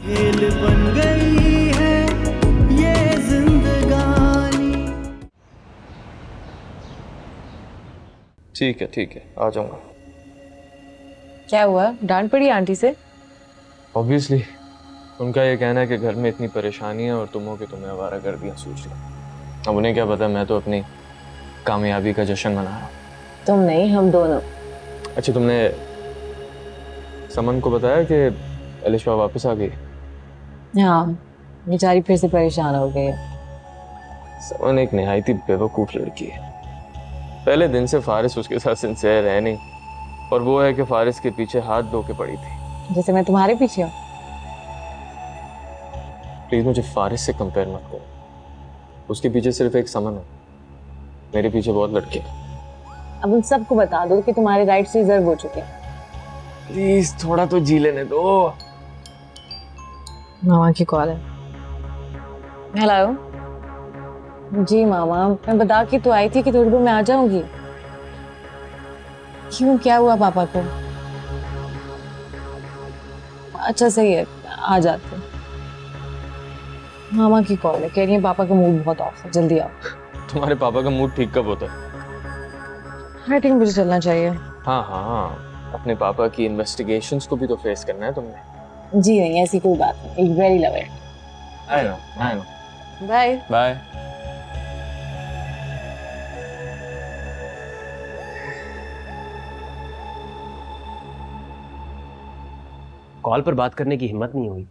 खेल बन गई है ये जिंदगानी। ठीक है आ जाऊंगा। क्या हुआ, डांट पड़ी आंटी से? ऑब्वियसली उनका ये कहना है कि घर में इतनी परेशानी है और तुम हो कि तुम्हें आवारा कर दिया सोच लिया। अब उन्हें क्या पता, मैं तो अपनी कामयाबी का जश्न मना रहा हूँ। तुम नहीं, हम दोनों। अच्छा, तुमने समन को बताया कि अलिशा वापस आ गई? हाँ, बेचारी फिर से परेशान हो गई। समन एक निहायती बेवकूफ़ लड़की है। पहले दिन से फारिस उसके साथ सिंसियर है नहीं, और वो है कि फारिस के पीछे हाथ धो के पड़ी थी। जैसे मैं तुम्हारे पीछे हूँ। प्लीज मुझे फारिस से कंपेयर मत करो। उसके पीछे सिर्फ एक समन है, मेरे पीछे बहुत लड़के हैं। अब उन सबको बता दो कि तुम्हारे राइट्स रिजर्व हो चुके हैं। प्लीज थोड़ा तो जी लेने दो। मामा की कॉल है। हेलो जी मामा, मैं बता के तो आई थी कि थोड़ी देर में आ जाऊंगी। क्यों, क्या हुआ पापा को? अच्छा सही है, आ जाते। मामा की कॉल है, कह रही है पापा का मूड बहुत ऑफ है, जल्दी आओ। तुम्हारे पापा का मूड ठीक कब होता है? आई थिंक मुझे चलना चाहिए। हाँ, अपने पापा की इन्वेस्टिगेशंस को भी तो फेस करना है तुमने। जी नहीं, ऐसी कोई बात नहीं, it's very love it. I know. Bye bye. Call पर बात करने की हिम्मत नहीं हुई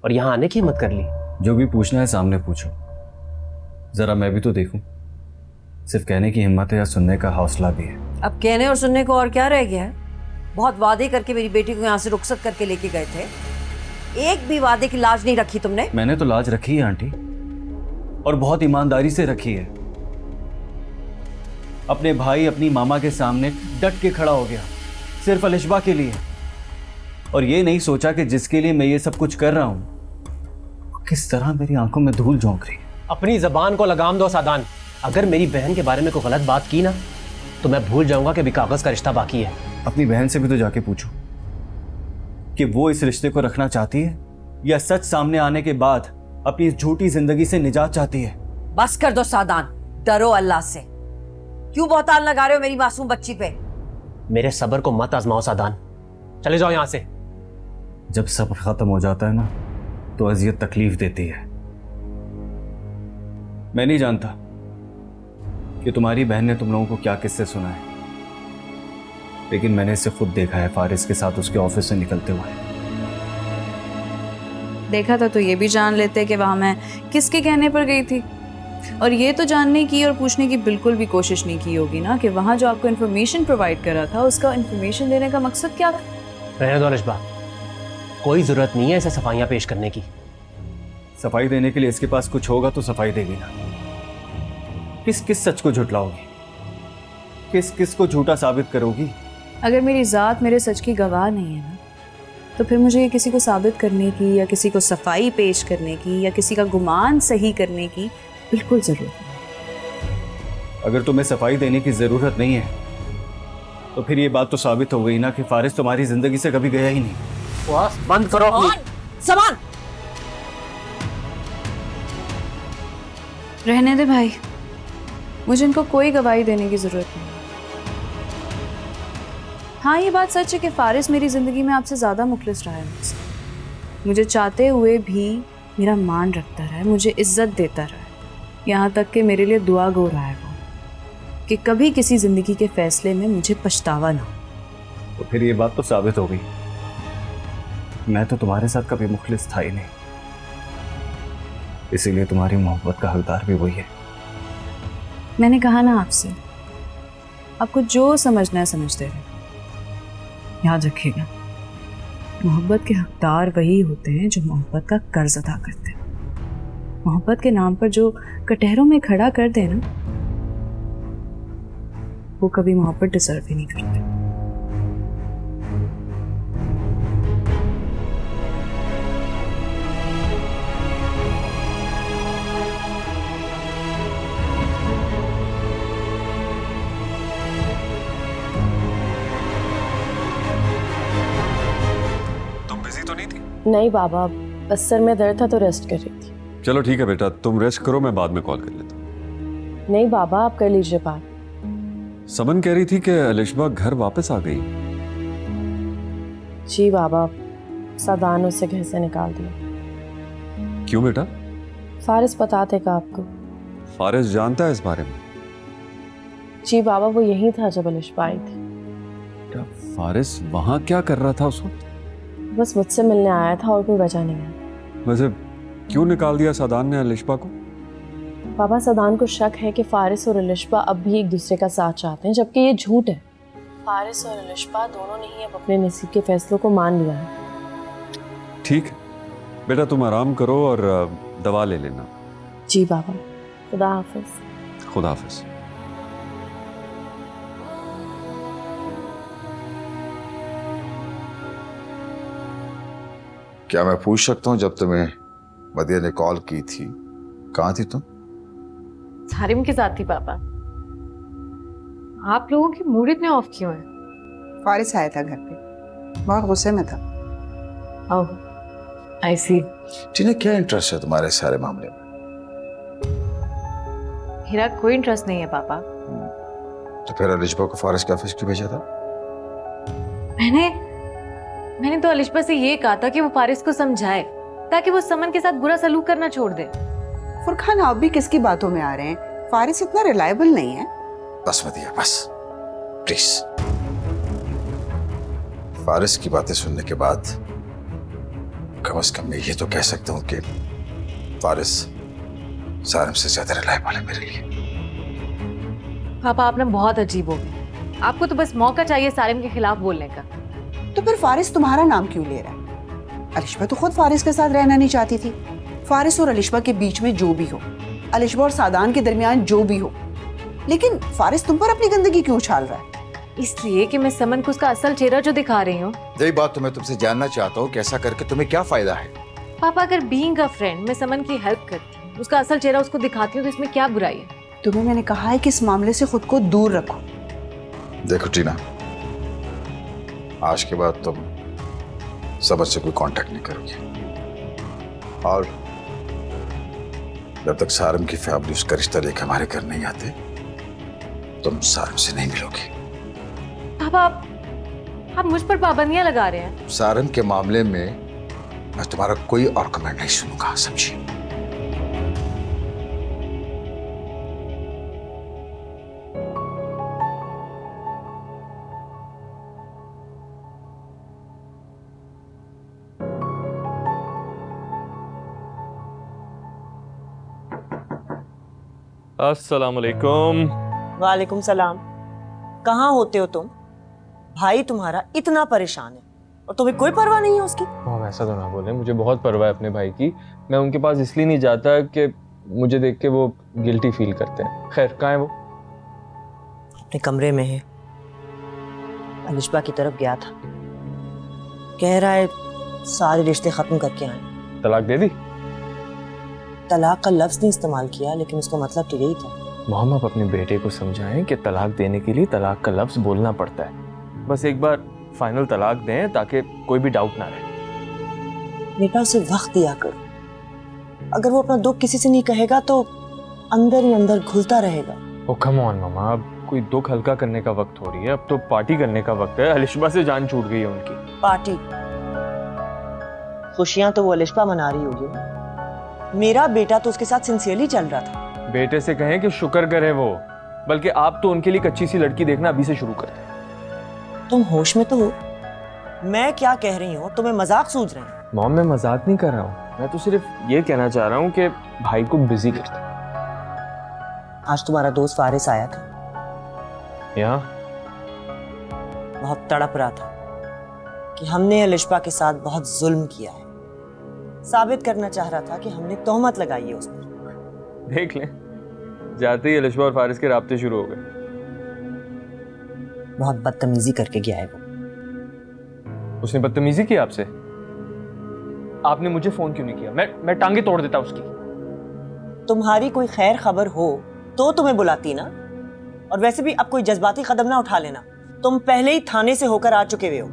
और यहाँ आने की हिम्मत कर ली। जो भी पूछना है सामने पूछो, जरा मैं भी तो देखूं। सिर्फ कहने की हिम्मत है या सुनने का हौसला भी है? अब कहने और सुनने को और क्या रह गया है? बहुत वादे करके मेरी बेटी को यहाँ से रुखसत करके लेके गए थे, एक भी वादे की लाज नहीं रखी तुमने। मैंने तो लाज रखी है आंटी, और बहुत ईमानदारी से रखी है। अपने भाई अपनी मामा के सामने डट के खड़ा हो गया, सिर्फ अलिशबा के लिए। और ये नहीं सोचा कि जिसके लिए मैं ये सब कुछ कर रहा हूं किस तरह मेरी आंखों में धूल झोंक रही है। अपनी जबान को लगाम दो सादान। अगर मेरी बहन के बारे में कोई गलत बात की ना, तो मैं भूल जाऊंगा कि अभी कागज का रिश्ता बाकी है। अपनी बहन से भी तो जाके पूछो कि वो इस रिश्ते को रखना चाहती है या सच सामने आने के बाद अपनी इस झूठी जिंदगी से निजात चाहती है। बस कर दो सादान, डरो अल्लाह से। क्यों बहतान लगा रहे हो मेरी मासूम बच्ची पे? मेरे सब्र को मत आजमाओ सादान, चले जाओ यहाँ से। जब सब खत्म हो जाता है ना, तो अजियत तकलीफ देती है। मैं नहीं जानता कि तुम्हारी बहन ने तुम लोगों को क्या किस्से सुनाए, लेकिन मैंने इसे खुद देखा है फारिस के साथ उसके ऑफिस से निकलते हुए। देखा था तो ये भी जान लेते कि वहाँ मैं किसके कहने पर गई थी, और ये तो जानने की और पूछने की बिल्कुल भी कोशिश नहीं की होगी ना कि वहाँ जो आपको इन्फॉर्मेशन प्रोवाइड करा था उसका इन्फॉर्मेशन देने का मकसद क्या था। रहने दो अलिशबा, कोई जरूरत नहीं है इसे सफाइयाँ पेश करने की। सफाई देने के लिए इसके पास कुछ होगा तो सफाई देगी ना। किस किस सच को झुटलाओगी, किस किस को झूठा साबित करोगी? अगर मेरी ज़ात मेरे सच की गवाह नहीं है ना, तो फिर मुझे ये किसी को साबित करने की या किसी को सफाई पेश करने की या किसी का गुमान सही करने की बिल्कुल ज़रूरत नहीं। अगर तुम्हें सफाई देने की जरूरत नहीं है तो फिर ये बात तो साबित हो गई ना कि फारिस तुम्हारी जिंदगी से कभी गया ही नहीं। बंद करो समान। रहने दे भाई, मुझे इनको कोई गवाही देने की ज़रूरत नहीं। हाँ, ये बात सच है कि फारिस मेरी ज़िंदगी में आपसे ज़्यादा मुखलिस रहा है मुझसे। मुझे चाहते हुए भी मेरा मान रखता रहा है, मुझे इज्जत देता रहा है, यहाँ तक कि मेरे लिए दुआ गो रहा है वो कि कभी किसी ज़िंदगी के फैसले में मुझे पछतावा ना हो। तो फिर ये बात तो साबित हो गई, मैं तो तुम्हारे साथ कभी मुखलिस था ही नहीं, इसीलिए तुम्हारी मोहब्बत का हकदार भी वही है। मैंने कहा ना आपसे, आपको जो समझना है समझते रहे। याद रखिएगा, मोहब्बत के हकदार वही होते हैं जो मोहब्बत का कर्ज अदा करते हैं। मोहब्बत के नाम पर जो कटहरों में खड़ा कर दे ना, वो कभी मोहब्बत डिजर्व ही नहीं करते। तुम बिजी तो नहीं थी? नहीं बाबा, बस सर में दर्द था तो रेस्ट कर रही थी। चलो ठीक है बेटा, तुम रेस्ट करो, मैं बाद में कॉल कर लेता हूँ। नहीं बाबा, आप कर लीजिए बात। समन कह रही थी कि अलिशबा घर वापस आ गई। जी बाबा, सादान ने उसे घर से निकाल दिया। क्यों बेटा? फारिस बताते का आपको। फारिस जानता है इस बारे में? जी बाबा, वो यही था जब अलिशबा आई थी। क्या फारिस वहां क्या कर रहा था उस वक्त? बस मुझसे मिलने आया था और कोई वजह नहीं है। वैसे क्यों निकाल दिया सादान ने अलिशबा को? बाबा, सदान को शक है कि फारिस और अलिशबा अब भी एक दूसरे का साथ चाहते हैं, जबकि ये झूठ है। फारिस और अलिशबा दोनों ने ही अब अपने नसीब के फैसलों को मान लिया है। ठीक है बेटा, तुम आराम करो और दवा ले लेना। जी बाबा, खुदा हाफिज। खुदा हाफिज। क्या मैं पूछ सकता हूँ, जब तुम्हें मदिया ने कॉल की थी कहाँ थी तुम? सारिम के साथ थी पापा। आप लोगों की मूड इतने ऑफ क्यों है? फारिस आया था घर पे, बहुत गुस्से में था। ओह, आई सी। टीना, क्या इंटरेस्ट है तुम्हारे सारे मामले में? मेरा कोई इंटरेस्ट नहीं है पापा। तो फिर अलिशबा को फारिस के ऑफिस क्यों भेजा था? मैंने तो अलिशबा से ये कहा था कि वो फारिस को समझाए ताकि वो समन के साथ बुरा सलूक करना छोड़ दे। फुरखान, आप भी किसकी बातों में आ रहे हैं? फारिस इतना रिलायबल नहीं है। बस मदिया, बस प्लीज। फारिस की बातें सुनने के बाद कम से कम मैं ये तो कह सकता हूँ कि फारिस सारिम से ज्यादा रिलायबल है मेरे लिए। पापा, आप ना बहुत अजीब हो गए। आपको तो बस मौका चाहिए सारिम के खिलाफ बोलने का। तो फिर फारिस तुम्हारा नाम क्यों ले रहा है? अलिशबा तो खुद फारिस के साथ रहना नहीं चाहती थी। फारिस और अलिशबा के बीच में जो भी हो, अलिशबा और सादान के दरमियान जो भी हो, लेकिन फारिस तुम पर अपनी गंदगी क्यों उछाल रहा है? इसलिए कि मैं समन को उसका असल चेहरा जो दिखा रही हूँ। यही बात तो मैं तुमसे जानना चाहता हूँ कि ऐसा करके तुम्हें क्या फायदा है? पापा, अगर बीइंग अ फ्रेंड मैं समन की हेल्प करती हूँ, उसका असल चेहरा उसको दिखाती हूँ, तो इसमें क्या बुराई है? तुम्हें मैंने कहा है कि इस मामले से खुद को दूर रखो। देखो टीना, आज के बाद तुम समन से कोई कांटेक्ट नहीं करोगे, और जब तक सारिम की फैमिली उसका रिश्ता लेकर हमारे घर नहीं आते, तुम सारिम से नहीं मिलोगे। पापा, आप मुझ पर पाबंदियां लगा रहे हैं। सारिम के मामले में मैं तुम्हारा कोई आर्गुमेंट नहीं सुनूंगा, समझी? अस्सलामुअलैकुम। वालेकुम सलाम। कहाँ होते हो तुम? भाई तुम्हारा इतना परेशान है और तुम्हें कोई परवाह नहीं है उसकी। मॉम, ऐसा तो ना बोले, मुझे बहुत परवाह है अपने भाई की। मैं उनके पास इसलिए नहीं जाता कि मुझे देख के वो गिल्टी फील करते हैं। खैर, कहाँ है वो? अपने कमरे में है। अलिशबा की तरफ गया था, कह रहा है सारे रिश्ते खत्म करके आए। तलाक दे दी? तलाक का लफ्ज नहीं इस्तेमाल किया, लेकिन उसका मतलब तो यही था। मोहम्मद, आप अपने बेटे को समझाएं कि तलाक देने के लिए तलाक का लफ्ज बोलना पड़ता है। बस एक बार फाइनल तलाक दें ताकि कोई भी डाउट ना रहे। बेटा, उसे वक्त दिया करो। अगर वो अपना दुख किसी से नहीं कहेगा तो अंदर ही अंदर घुलता रहेगा। ओ कम ऑन मामा, अब कोई दुख हल्का करने का वक्त हो रही है। अब तो पार्टी करने का वक्त है। अलिशबा से जान छूट गई है उनकी। पार्टी? खुशियां तो वो अलिशबा मना रही होगी। मेरा बेटा तो उसके साथ सिंसियरली चल रहा था। बेटे से कहें कि शुक्र करे वो, बल्कि आप तो उनके लिए एक अच्छी सी लड़की देखना अभी से शुरू कर दें। तुम होश में तो हो? मैं क्या कह रही हूँ, तुम्हें मजाक सूझ रहे हैं? मॉम, मैं मजाक नहीं कर रहा हूँ, मैं तो सिर्फ ये कहना चाह रहा हूँ कि भाई को बिजी करते। आज तुम्हारा दोस्त फारिस आया था, यहाँ बहुत तड़प रहा था कि हमने अलिशबा के साथ बहुत जुल्म किया है। साबित करना चाह रहा था कि हमने तोहमत लगाई है उस पर। देख लें, जाते ही अलिशबा और फारिस के राब्ते शुरू हो गए। बहुत बदतमीजी करके गया है वो। उसने बदतमीजी की आपसे? आपने मुझे फोन क्यों नहीं किया? मैं टांगे तोड़ देता उसकी। तुम्हारी कोई खैर खबर हो तो तुम्हें बुलाती ना। और वैसे भी अब कोई जज्बाती कदम ना उठा लेना, तुम पहले ही थाने से होकर आ चुके हुए हो।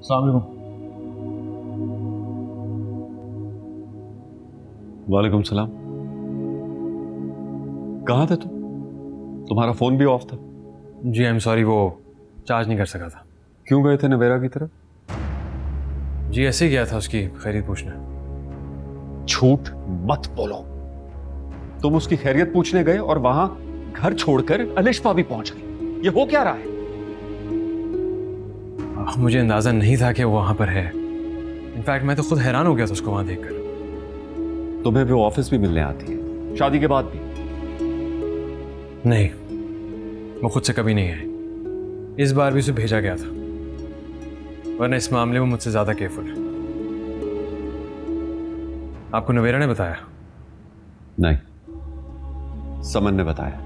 अस्सलाम वालेकुम। वालेकुम सलाम। कहाँ थे तुम? तुम्हारा फोन भी ऑफ था। जी आई एम सॉरी, वो चार्ज नहीं कर सका था। क्यों गए थे नवेरा की तरफ? जी ऐसे ही गया था उसकी खैरियत पूछने। झूठ मत बोलो। तुम उसकी खैरियत पूछने गए और वहां घर छोड़कर अलिशफा भी पहुंच गई। ये हो क्या रहा है? मुझे अंदाजा नहीं था कि वो वहां पर है। इनफैक्ट मैं तो खुद हैरान हो गया था उसको वहां देखकर। तुम्हें भी ऑफिस भी मिलने आती है, शादी के बाद भी? नहीं, वो खुद से कभी नहीं आई। इस बार भी उसे भेजा गया था, वरना इस मामले में मुझसे ज्यादा केयरफुल है। आपको नवेरा ने बताया? नहीं, समन ने बताया,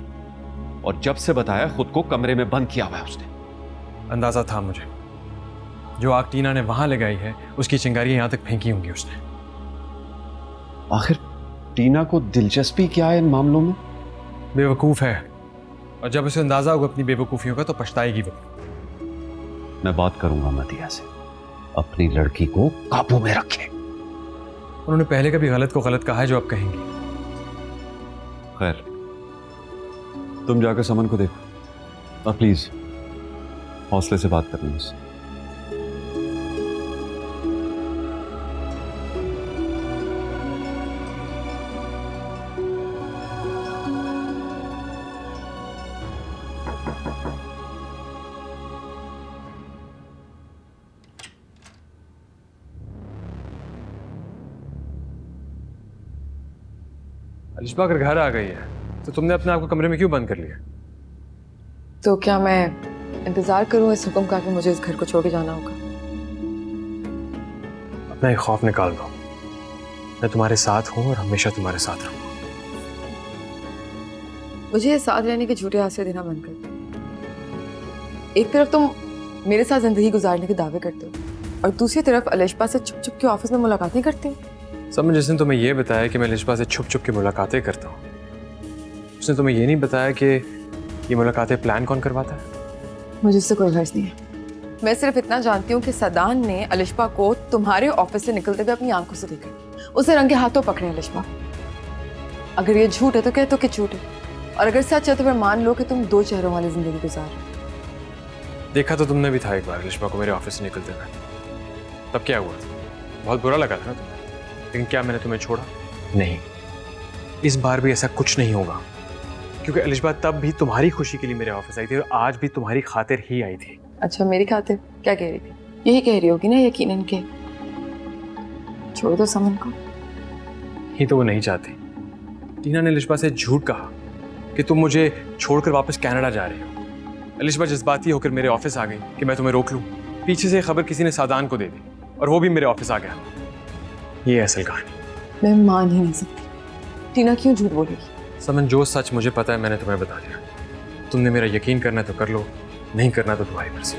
और जब से बताया खुद को कमरे में बंद किया हुआ है उसने। अंदाजा था मुझे, जो आग टीना ने वहां लगाई है उसकी चिंगारियां यहां तक फेंकी होंगी उसने। आखिर टीना को दिलचस्पी क्या है इन मामलों में? बेवकूफ है, और जब उसे अंदाजा होगा अपनी बेवकूफियों का तो पछताएगी वो। मैं बात करूंगा मदिया से, अपनी लड़की को काबू में रखे। उन्होंने पहले कभी गलत को गलत कहा है जो आप कहेंगे। खैर, तुम जाकर समन को देखो और प्लीज हौसले से बात करनी उससे। अलिशबा अगर घर आ गई है तो तुमने अपने आप को कमरे में क्यों बंद कर लिया? तो क्या मैं इंतजार करूं इस हुक्म का कि मुझे इस घर को छोड़ के जाना होगा? अपना एक खौफ निकाल दो। मैं तुम्हारे साथ हूं और हमेशा तुम्हारे साथ रहूंगा। मुझे ये साथ रहने के झूठे आसे देना बंद कर दो। एक तरफ तुम मेरे साथ जिंदगी गुजारने के दावे करते हो और दूसरी तरफ अलिशबा से छुप छुप के ऑफिस में मुलाकातें करते हो। समझ, जिसने तुम्हें यह बताया कि मैं अलिशबा से छुप छुप के मुलाकातें करता हूँ, उसने तुम्हें ये नहीं बताया कि ये मुलाकातें प्लान कौन करवाता है? मुझे इससे कोई गर्ज नहीं है। मैं सिर्फ इतना जानती हूँ कि सदान ने अलिशबा को तुम्हारे ऑफिस से निकलते हुए अपनी आंखों से देखा, उसे रंगे हाथों पकड़े अलिशबा। अगर ये झूठ है तो कह दो कि झूठ है, और अगर सच है तो फिर मान लो कि तुम दो चेहरों वाली जिंदगी गुजार रहे हो। देखा तो तुमने भी था एक बार अलिशबा को मेरे ऑफिस से निकलते हुए। तब क्या हुआ था? बहुत बुरा लगा था ना तुम्हें, लेकिन क्या मैंने तुम्हें छोड़ा? नहीं, इस बार भी ऐसा कुछ नहीं होगा, क्योंकि अलिशबा तब भी तुम्हारी खुशी के लिए मेरे ऑफिस आई थी और आज भी तुम्हारी खातिर ही आई थी। अच्छा, मेरी खातिर क्या कह रही थी? यही कह रही होगी ना यकीनन के छोड़ दो समन को। ही तो वो नहीं चाहती। टीना ने अलिशबा से झूठ कहा कि तुम मुझे छोड़कर वापस कनाडा जा रही हो। अलिशबा जज्बाती होकर मेरे ऑफिस आ गई कि मैं तुम्हें रोक लूं। पीछे से खबर किसी ने सादान को दे दी और वो भी मेरे ऑफिस आ गया। ये असल कहानी। मैं मान ही नहीं सकती। टीना क्यों झूठ बोलेगी? समन, जो सच मुझे पता है मैंने तुम्हें बता दिया। तुमने मेरा यकीन करना है तो कर लो, नहीं करना तो तुम्हारी मर्जी।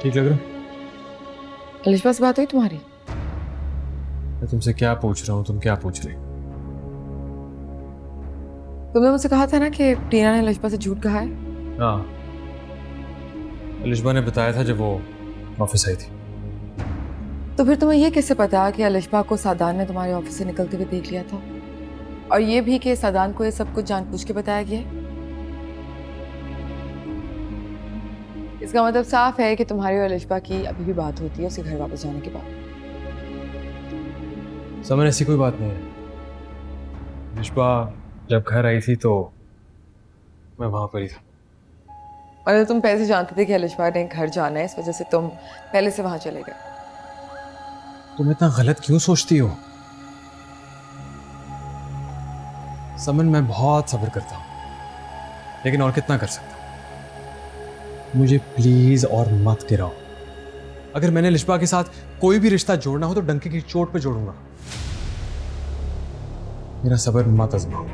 ठीक लग रहा? अलिशबा से बात हुई तुम्हारी? मैं तुमसे क्या पूछ रहा हूँ, तुम क्या पूछ रही? तुमने मुझसे कहा था ना कि टीना ने अलिशबा से झूठ कहा है। हाँ, अलिशबा ने बताया था जब वो ऑफिस आई थी। तो फिर तुम्हें ये कैसे पता कि अलिशबा को सादान ने तुम्हारे ऑफिस से निकलते हुए देख लिया था, और ये भी कि सादान को ये सब कुछ जानबूझ के बताया गया है? इसका मतलब साफ है कि तुम्हारी और अलिशबा की अभी भी बात होती है उसके घर वापस जाने के बाद। समन, ऐसी कोई बात नहीं है। अलिशबा जब घर आई थी तो मैं वहां पर ही था। और तुम पहले से जानते थे कि अलिशबा ने घर जाना है, इस वजह से तुम पहले से वहां चले गए। तुम इतना गलत क्यों सोचती हो? समन, मैं बहुत सब्र करता हूं, लेकिन और कितना कर सकता हूं। मुझे प्लीज और मत गिराओ। अगर मैंने लिशबा के साथ कोई भी रिश्ता जोड़ना हो तो डंके की चोट पे जोड़ूंगा। मेरा सब्र मत आजमाओ।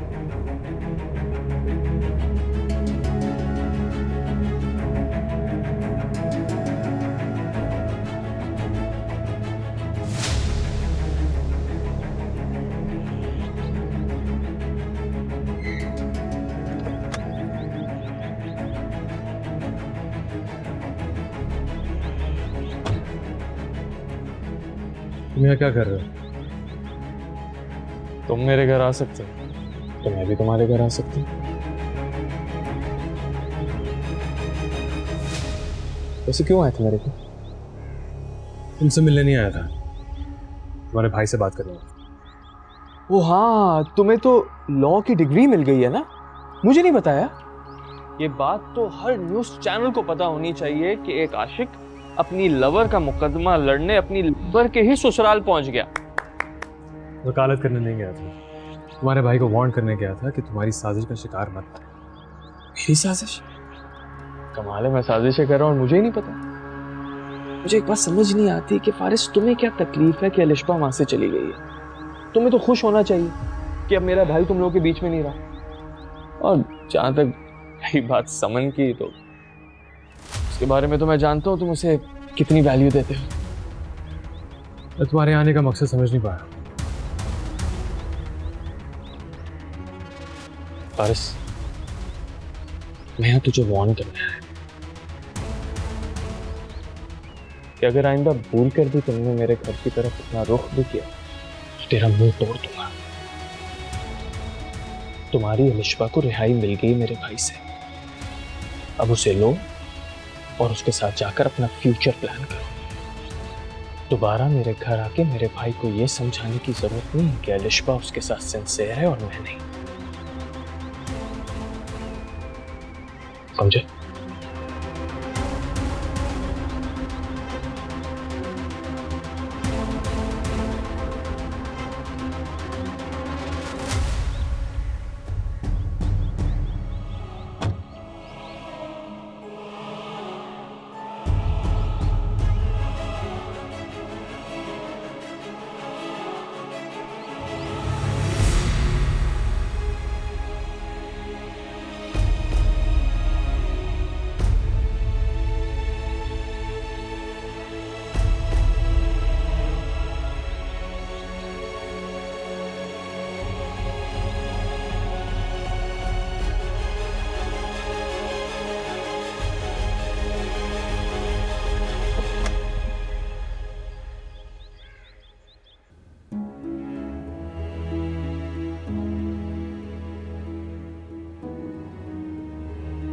तुम यहाँ क्या कर रहे हो? तुम मेरे घर आ सकते हो तो मैं भी तुम्हारे घर आ सकती हूँ। वैसे क्यों आए थे मेरे को? तुमसे मिलने नहीं आया था, तुम्हारे भाई से बात करने। ओ हाँ, तुम्हें तो लॉ की डिग्री मिल गई है ना? मुझे नहीं बताया। ये बात तो हर न्यूज़ चैनल को पता होनी चाहिए कि एक आशिक अपनी लवर का मुकदमा लड़ने अपनी लवर के ही ससुराल पहुंच गया। वकालत करने नहीं गया था, तुम्हारे भाई को वार्न करने गया था कि तुम्हारी साजिश का शिकार मत बने। मेरी साजिश? कमाल है, मैं साजिशें कर रहा हूँ और मुझे ही नहीं पता। मुझे एक बात समझ नहीं आती कि फारिस तुम्हें क्या तकलीफ है कि अलिशबा वहां से चली गई है? तुम्हें तो खुश होना चाहिए कि अब मेरा भाई तुम लोगों के बीच में नहीं रहा। और जहां तक यही बात समन की, तो उसके बारे में तो मैं जानता हूँ तुम उसे कितनी वैल्यू देते हो। मैं तुम्हारे आने का मकसद समझ नहीं पाया। फारिस, मैं तुझे वार्न करना है कि अगर आइंदा भूल कर भी तुमने मेरे घर की तरफ अपना रुख भी किया तो तेरा मुंह तोड़ दूंगा। तुम्हारी अलिशबा को रिहाई मिल गई मेरे भाई से, अब उसे लो और उसके साथ जाकर अपना फ्यूचर प्लान करो। दोबारा मेरे घर आके मेरे भाई को यह समझाने की जरूरत नहीं कि अलिशबा उसके साथ सिंसियर है और मैं नहीं। समझे?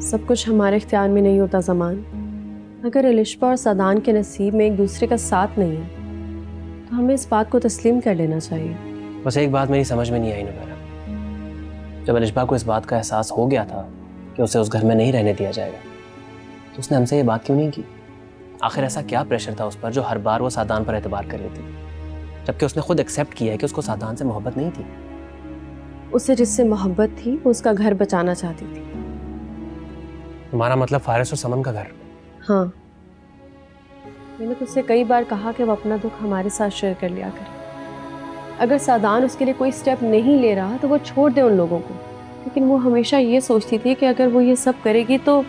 सब कुछ हमारे इख्तियार में नहीं होता ज़मान। अगर अलिशबा और सदान के नसीब में एक दूसरे का साथ नहीं है तो हमें इस बात को तस्लीम कर लेना चाहिए। बस एक बात मेरी समझ में नहीं आई नुबैरा, जब अलिशबा को इस बात का एहसास हो गया था कि उसे उस घर में नहीं रहने दिया जाएगा तो उसने हमसे ये बात क्यों नहीं की? आखिर ऐसा क्या प्रेशर था उस पर जो हर बार वो सादान पर एतबार कर लेती, जबकि उसने खुद एक्सेप्ट किया है कि उसको सादान से मोहब्बत नहीं थी। उसे जिससे मोहब्बत थी वो उसका घर बचाना चाहती थी। तुम्हारा मतलब फारिस और समन का घर? हाँ, मैंने तो उससे कई बार कहा कि वो अपना दुख हमारे साथ शेयर कर लिया करे। अगर सादान उसके लिए कोई स्टेप नहीं ले रहा तो वो छोड़ दे उन लोगों को, लेकिन वो हमेशा ये सोचती थी कि अगर वो ये सब करेगी तो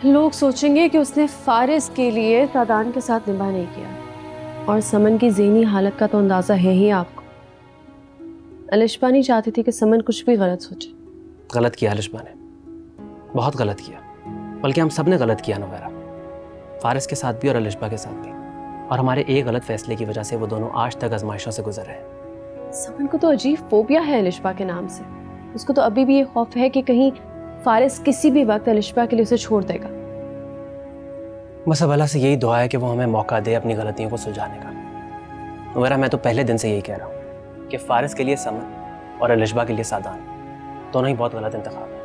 लोग सोचेंगे कि उसने फारिस के लिए सादान के साथ निभा नहीं किया। और समन की ज़हनी हालत का तो अंदाज़ा है ही आपको। अलिशबा नहीं चाहती थी कि समन कुछ भी गलत सोचे। गलत किया अलिशबा ने, बहुत गलत किया, बल्कि हम सब ने गलत किया नुबैरा, फारिस के साथ भी और अलिशबा के साथ भी। और हमारे एक गलत फैसले की वजह से वो दोनों आज तक आजमाइशों से गुजर रहे हैं। समन को तो अजीब फोबिया है अलिशबा के नाम से। उसको तो अभी भी ये खौफ है कि कहीं फारिस किसी भी वक्त अलिशबा के लिए उसे छोड़ देगा। बस अब अल्लाह से यही दुआ है कि वो हमें मौका दे अपनी गलतियों को सुलझाने का। नुबैरा, मैं तो पहले दिन से यही कह रहा हूँ कि फारिस के लिए समन और अलिशबा के लिए सादान दोनों ही बहुत गलत इंतखाब है।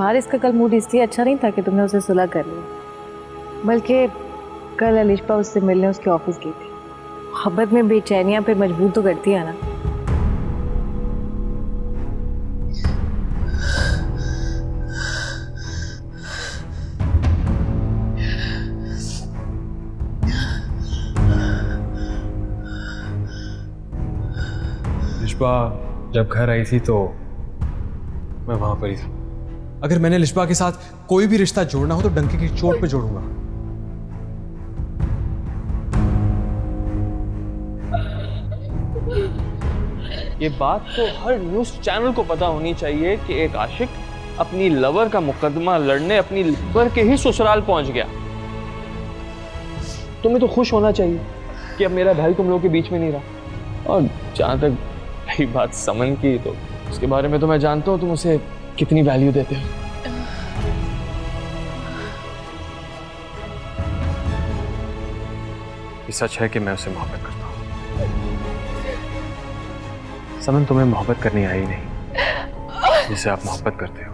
फारिस का कल मूड इसलिए अच्छा नहीं था कि तुमने उसे सुलह कर लिया, बल्कि कल अलिशबा उससे मिलने उसके ऑफिस गई थी। मोहब्बत में बेचैनियां पे मजबूर तो करती है ना। लिशबा जब घर आई थी तो मैं वहां पर ही था। अगर मैंने लिशबा के साथ कोई भी रिश्ता जोड़ना हो तो डंके की चोट पे जोड़ूंगा। ये बात तो हर न्यूज चैनल को पता होनी चाहिए कि एक आशिक अपनी लवर का मुकदमा लड़ने अपनी लवर के ही ससुराल पहुंच गया। तुम्हें तो खुश होना चाहिए कि अब मेरा भाई तुम लोगों के बीच में नहीं रहा। और जहां तक रही बात समन की, तो उसके बारे में तो मैं जानता हूं तुम उसे कितनी वैल्यू देते हो। ये सच है कि मैं उसे मोहब्बत करता हूँ। समन, तुम्हें मोहब्बत करनी आई नहीं। जिसे आप मोहब्बत करते हो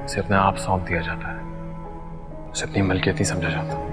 उसे अपने आप सौंप दिया जाता है, उसे अपनी मलकियत नहीं समझा जाता।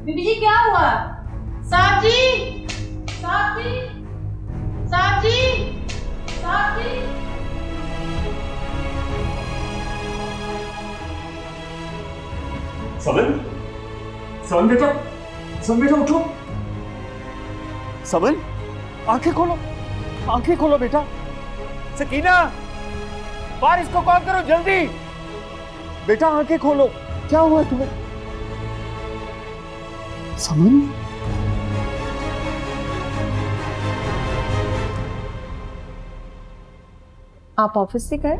बीबी जी क्या हुआ? साहब जी, साहब जी, साहब जी, साहब जी। समन, समन बेटा, समन बेटा उठो। समन, आंखें खोलो, आंखें खोलो बेटा। सकीना, फारिस को कॉल करो जल्दी। बेटा आंखें खोलो, क्या हुआ तुम्हें? समन, आप ऑफिस से गए?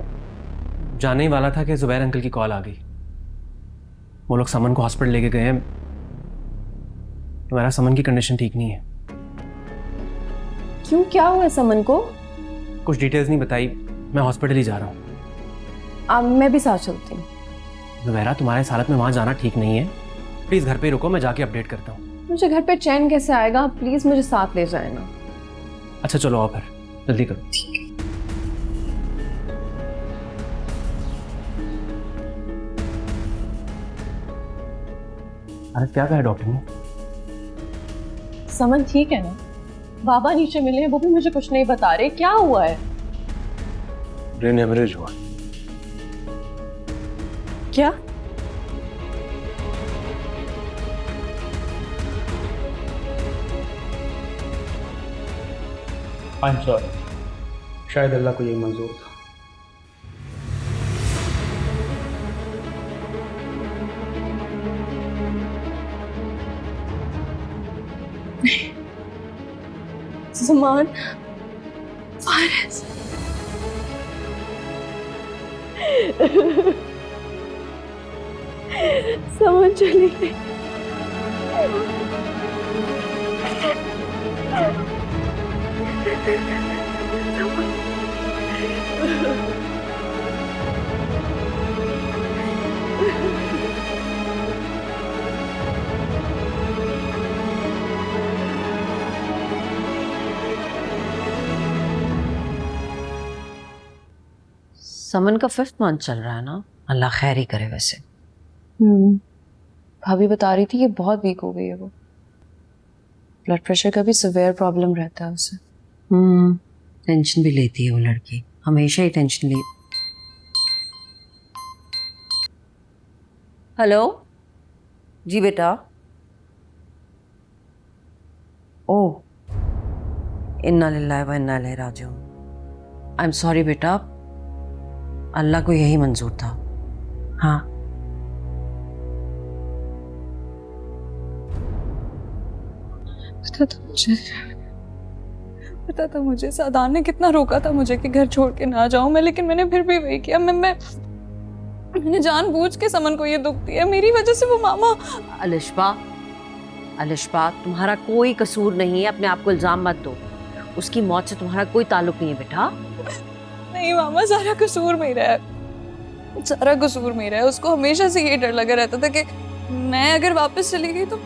जाने ही वाला था कि जुबैर अंकल की कॉल आ गई। वो लोग समन को हॉस्पिटल लेके गए हैं। तुम्हारा समन की कंडीशन ठीक नहीं है। क्यों, क्या हुआ समन को? कुछ डिटेल्स नहीं बताई। मैं हॉस्पिटल ही जा रहा हूँ। मैं भी साथ चलती हूँ। जुबैरा, तुम्हारे इस हालत में वहाँ जाना ठीक नहीं है। प्लीज़ घर पे ही रुको, मैं जाके अपडेट करता हूँ। मुझे घर पे चैन कैसे आएगा? प्लीज़ मुझे साथ ले जाए ना। अच्छा चलो आओ फिर, जल्दी करो। अरे क्या कहा डॉक्टर ने? समन ठीक है ना? बाबा नीचे मिले हैं, वो भी मुझे कुछ नहीं बता रहे। क्या हुआ है? ब्रेन हेमरेज हुआ। क्या? आई एम सॉरी, शायद अल्लाह को यही मंजूर था। समान, फारिस, समन चली गई। समन का 5th मंथ चल रहा है ना, अल्लाह खैर ही करे। वैसे भाभी बता रही थी कि बहुत वीक हो गई है वो। ब्लड प्रेशर का भी सिवियर प्रॉब्लम रहता है उसे। टेंशन भी लेती है वो लड़की, हमेशा ही टेंशन ले। हेलो जी बेटा। ओह, इन्ना लिल्लाहि व इन्ना इलैहि राजिऊन। आई एम सॉरी बेटा, अल्लाह को यही मंजूर था। हाँ पता था मुझे, सादान ने कितना रोका था मुझे कि घर छोड़ के ना जाऊं मैं, लेकिन मैंने फिर भी वही किया। मैंने जानबूझ के समन को ये दुख दिया, मेरी वजह से वो मामा। अलिशबा तुम्हारा कोई कसूर नहीं है, अपने आप को इल्जाम मत दो। उसकी मौत से तुम्हारा कोई ताल्लुक नहीं है बेटा। नहीं मामा, सारा कसूर मेरा है, सारा कसूर मेरा है। उसको हमेशा से ये डर लगा रहता था कि मैं अगर वापस चली गई तो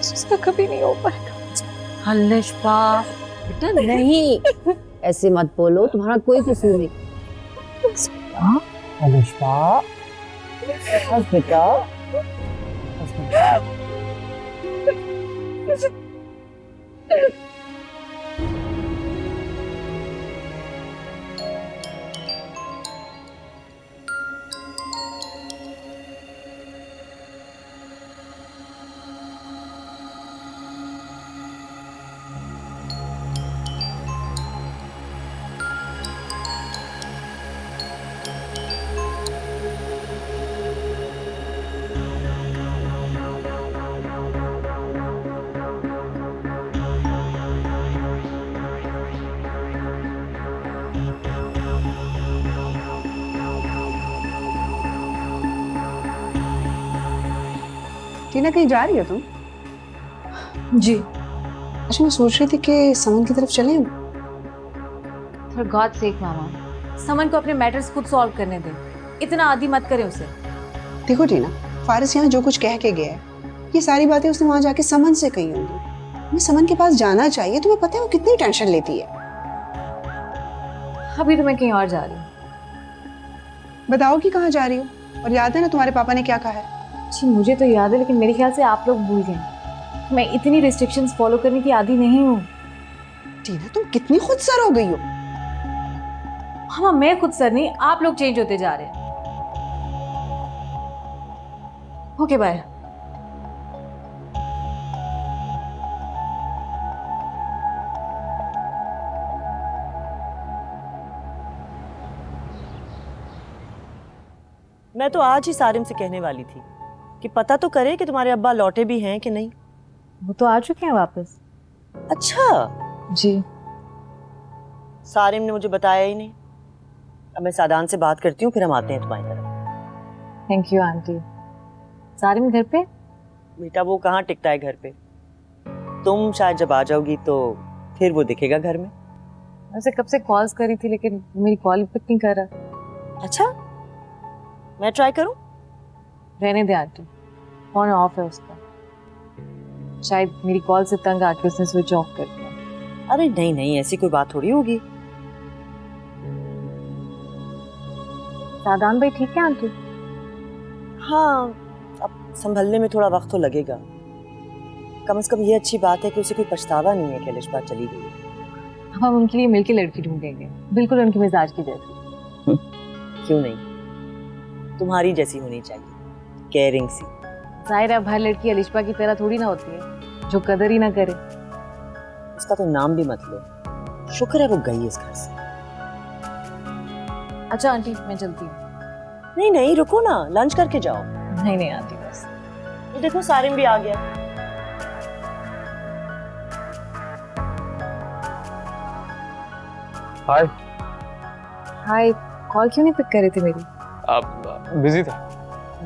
उसका कभी नहीं हो पाएगा। अलिशबा बेटा नहीं, ऐसे मत बोलो, तुम्हारा कोई कसूर नहीं। अलिशबा बस बेटा, टीना कहीं जा रही हो तुम? जी। अच्छा मैं सोच रही थी कि समन की तरफ चलें। For God's sake मामा, समन को अपने मैटर्स खुद सॉल्व करने दे, इतना आदी मत करें उसे। देखो टीना, फारिस यहाँ जो कुछ कह के गया है, ये सारी बातें उसने वहां जाके समन से कही होंगी। हमें समन के पास जाना चाहिए। तुम्हें पता है वो कितनी टेंशन लेती है। अभी तो मैं कहीं और जा रही हूँ। बताओ कि कहाँ जा रही हो, और याद है ना तुम्हारे पापा ने क्या कहा है? जी मुझे तो याद है, लेकिन मेरे ख्याल से आप लोग भूल गए। मैं इतनी रिस्ट्रिक्शंस फॉलो करने की आदी नहीं हूँ। टीना तुम कितनी खुदसर हो गई हो। हाँ मैं खुद सर नहीं, आप लोग चेंज होते जा रहे हैं। Okay bye. मैं तो आज ही सारिम से कहने वाली थी कि पता तो करे कि तुम्हारे अब्बा लौटे भी हैं कि नहीं। वो तो आ चुके हैं वापस। अच्छा जी। सारिम ने मुझे बताया ही नहीं। अब मैं सादान से बात करती हूँ, फिर हम आते हैं तुम्हारी तरफ। Thank you aunty. सारिम घर पे? बेटा वो कहाँ टिकता है घर पे। तुम शायद जब आ जाओगी तो फिर वो दिखेगा घर में। वैसे कब से कॉल्स करी थी, लेकिन मेरी कॉल पिक नहीं कर रहा। अच्छा मैं ट्राई करूं? रहने दे आंटी, फोन ऑफ है उसका। शायद मेरी कॉल से तंग आके उसने स्विच ऑफ कर दिया। अरे नहीं नहीं, ऐसी कोई बात थोड़ी होगी। सादान भाई ठीक है आंटी? हाँ, अब संभलने में थोड़ा वक्त तो लगेगा। कम से कम ये अच्छी बात है कि उसे कोई पछतावा नहीं है कि अलिशबा चली गई। हम उनके लिए मिलकर लड़की ढूंढेंगे, बिल्कुल उनके मिजाज की जैसी। क्यों नहीं, तुम्हारी जैसी होनी चाहिए, केयरिंग सी। जाहिर है हर लड़की अलिशबा की तरह थोड़ी ना होती है, जो कदर ही ना करे। उसका तो नाम भी मत लो। शुक्र है वो गई इस घर से। अच्छा आंटी मैं चलती हूँ। नहीं नहीं रुको ना, लंच करके जाओ। नहीं नहीं आंटी बस। ये देखो सारिम भी आ गया। हाय। हाय, कॉल क्यों नहीं पिक कर रही थी मेरी? आप बिजी थे?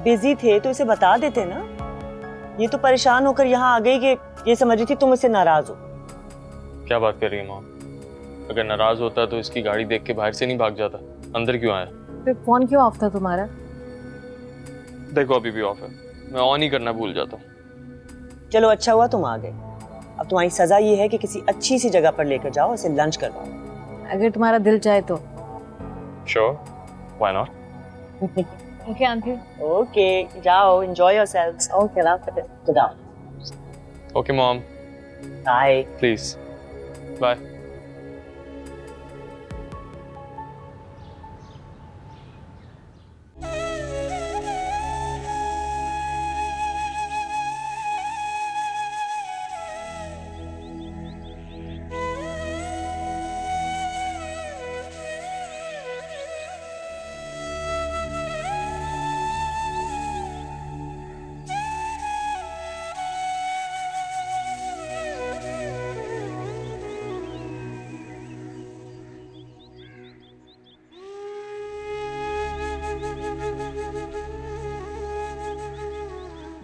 बिजी थे तो इसे बता देते ना। ये तो परेशान होकर यहाँ आ गई कि ये समझ रही थी तुम इससे नाराज हो। क्या बात कर रही है माँ? अगर नाराज होता तो इसकी गाड़ी देख के बाहर से नहीं भाग जाता, अंदर क्यों आया? फिर फोन क्यों ऑफ था तुम्हारा? देखो अभी भी ऑफ है, मैं ऑन ही करना भूल जाता हूँ। चलो अच्छा हुआ तुम आ गए। अब तुम्हारी सजा ये है कि किसी अच्छी सी जगह पर लेकर जाओ, इसे लंच करवाओ। अगर तुम्हारा दिल चाहे तो। Sure, why not? Okay aunty. Okay जाओ, enjoy yourselves. Okay, love it. Good afternoon. Okay mom, bye. Please bye.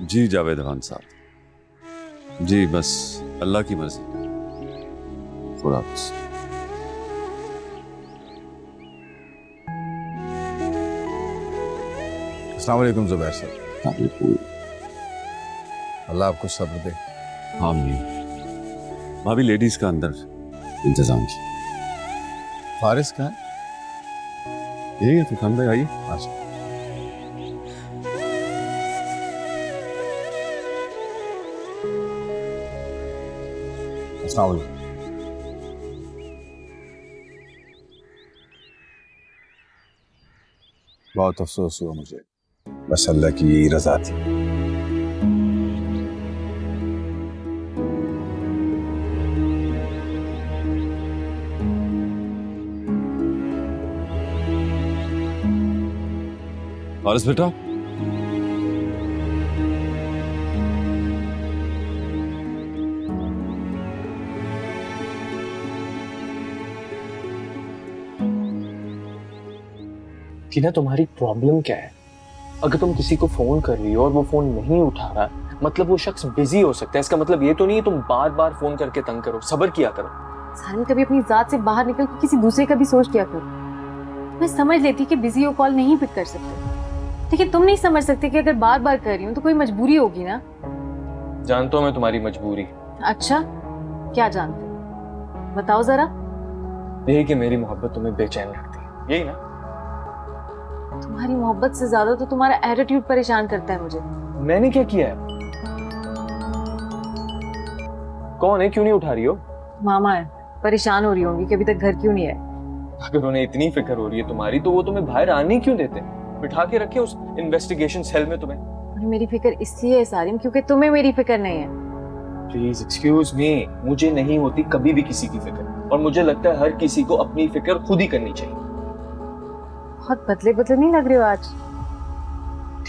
जी जावेद खान साहब, जी बस अल्लाह की मर्जी। खुदा हाफिज़। अस्सलाम वालेकुम जुबैर साहब। अल्लाह आपको सब्र दे। हाँ भाभी, लेडीज का अंदर इंतजाम की। फारिस कहाँ है? यही है फुरकान भाई, आइए। अच्छा। अस्सलाम वालेकुम। बहुत अफसोस हुआ मुझे, बस अल्लाह की यही रजा थी। फारिस बेटा, टीना तुम्हारी प्रॉब्लम क्या है? अगर तुम किसी को फोन कर रही हो और वो फोन नहीं उठा रहा, मतलब वो शख्स बिजी हो सकता है। इसका मतलब ये तो नहीं है तुम बार बार फोन करके तंग करो। सब्र किया करो। सारिम, कभी अपनी जात से बाहर निकल के किसी दूसरे का भी सोच लिया करो। मैं समझ लेती कि बिजी हो, कॉल नहीं पिक कर सकते, लेकिन तुम नहीं समझ सकते कि अगर बार बार कर रही हूँ तो कोई मजबूरी होगी ना। जानता हूँ मैं तुम्हारी मजबूरी। अच्छा, क्या जानते हो? बताओ जरा। यही कि मेरी मोहब्बत तुम्हें बेचैन रखती है, यही ना? तुम्हारी मोहब्बत से ज्यादा तो तुम्हारा एटीट्यूड परेशान करता है मुझे। मैंने क्या किया है? कौन है? क्यों नहीं उठा रही हो? मामा है, परेशान हो रही होंगी कि अभी तक घर क्यों नहीं आए। अगर उन्हें इतनी फिक्र हो रही है तुम्हारी, तो वो तुम्हें बाहर आने क्यों देते? बिठा के रखे उस इन्वेस्टिगेशन सेल में तुम्हें। और मेरी फिक्र इसलिए है सारिम क्योंकि तुम्हें मेरी फिक्र नहीं है। प्लीज एक्सक्यूज मी, मुझे नहीं होती कभी भी किसी की फिक्र, और मुझे लगता है हर किसी को अपनी फिक्र खुद ही करनी चाहिए। बहुत बदले बदले नहीं लग रहे हो आज।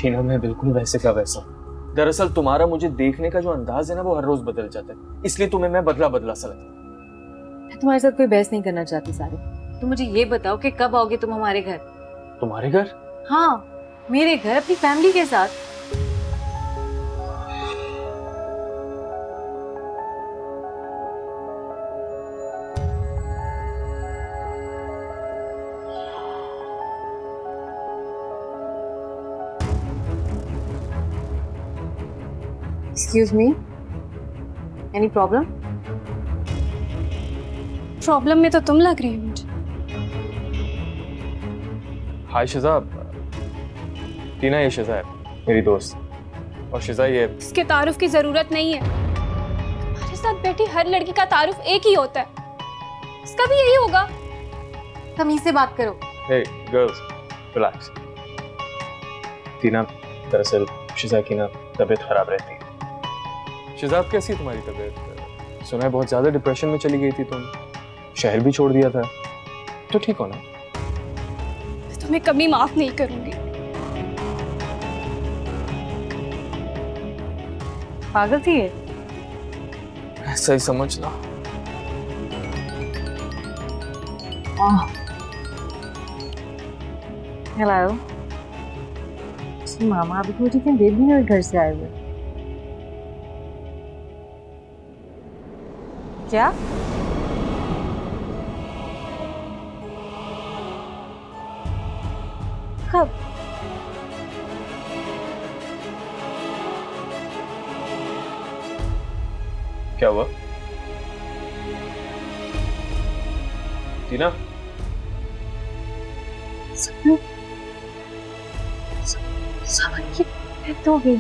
टीना, मैं बिल्कुल वैसे का वैसा। दरअसल तुम्हारा मुझे देखने का जो अंदाज है ना, वो हर रोज बदल जाता है, इसलिए तुम्हें मैं बदला बदला सा लगता है। मैं तुम्हारे साथ कोई बहस नहीं करना चाहती सारिम। तुम मुझे ये बताओ कि कब आओगे तुम हमारे घर? तुम्हारे घर? हाँ, मेरे घर, अपनी फैमिली के साथ। Excuse me, any problem? Problem में तो तुम लग रही हो मुझे। हाय शिजा, टीना ये शिजा है, मेरी दोस्त। और शिजा ये इसके तारुफ की जरूरत नहीं है। तुम्हारे साथ बैठी हर लड़की का तारुफ एक ही होता है, इसका भी यही होगा। तमीज से बात करो। हे गर्ल्स, रिलैक्स। टीना, दरअसल शिजा की ना तबीयत खराब रहती है। शिजा, कैसी है तुम्हारी तबीयत? सुना है बहुत ज्यादा डिप्रेशन में चली गई थी तुम, शहर भी छोड़ दिया था, तो ठीक हो ना? मैं तुम्हें कभी माफ नहीं करूंगी। पागल थी ये? ऐसा ही समझना। हेलो मामा, अभी मुझे क्या देर भी नहीं हुई घर से आए हुए। क्या? कब? क्या हुआ? टीना, सावन की डेथ हो गई।